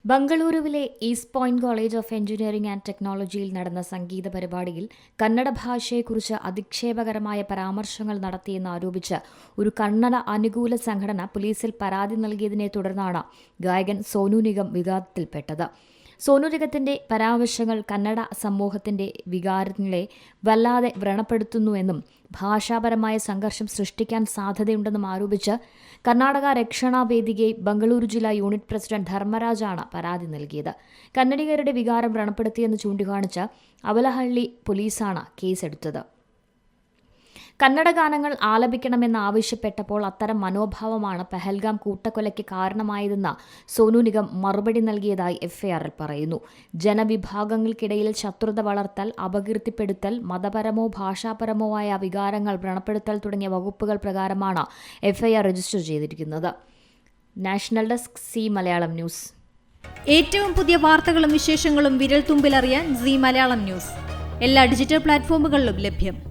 ബംഗളൂരുവിലെ east point college of engineering and ടെക്നോളജിയിൽ നടന്ന സംഗീത പരിപാടിയിൽ കന്നഡ ഭാഷയെക്കുറിച്ച് അധിക്ഷേപകരമായ പരാമർശങ്ങൾ നടത്തിയെന്ന് ആരോപിച്ച് ഒരു കന്നഡ അനുകൂല സംഘടന പോലീസിൽ പരാതി നൽകിയതിനെ തുടർന്നാണ് ഗായകൻ സോനു നിഗം വിവാദത്തിൽപ്പെട്ടത്. സോനു നിഗത്തിന്റെ പരാമർശങ്ങൾ കന്നഡ സമൂഹത്തിന്റെ വികാരങ്ങളെ വല്ലാതെ വ്രണപ്പെടുത്തുന്നുവെന്നും ഭാഷാപരമായ സംഘർഷം സൃഷ്ടിക്കാൻ സാധ്യതയുണ്ടെന്നും ആരോപിച്ച് കർണാടക രക്ഷണാ വേദികെ ബംഗളൂരു ജില്ലാ യൂണിറ്റ് പ്രസിഡന്റ് ധർമ്മരാജാണ് പരാതി നൽകിയത്. കന്നഡിഗരുടെ വികാരം വ്രണപ്പെടുത്തിയെന്ന് ചൂണ്ടിക്കാണിച്ച് അവലഹള്ളി പോലീസാണ് കേസെടുത്തത്. കന്നഡ ഗാനങ്ങൾ ആലപിക്കണമെന്നാവശ്യപ്പെട്ടപ്പോൾ അത്തരം മനോഭാവമാണ് പഹൽഗാം കൂട്ടക്കൊലയ്ക്ക് കാരണമായതെന്ന് സോനു നിഗം മറുപടി നൽകിയതായി എഫ്ഐആറിൽ പറയുന്നു. ജനവിഭാഗങ്ങൾക്കിടയിൽ ശത്രുത വളർത്തൽ, അപകീർത്തിപ്പെടുത്തൽ, മതപരമോ ഭാഷാപരമോ ആയ വികാരങ്ങൾ വ്രണപ്പെടുത്തൽ തുടങ്ങിയ വകുപ്പുകൾ പ്രകാരമാണ് എഫ്ഐആർ രജിസ്റ്റർ ചെയ്തിരിക്കുന്നത്. National desk C Malayalam news. ഏറ്റവും പുതിയ വാർത്തകളും വിശേഷങ്ങളും വിരൽ തുമ്പിലറിയാൻ സി മലയാളം ന്യൂസ് എല്ലാ ഡിജിറ്റൽ പ്ലാറ്റ്ഫോമുകളിലും ലഭ്യം.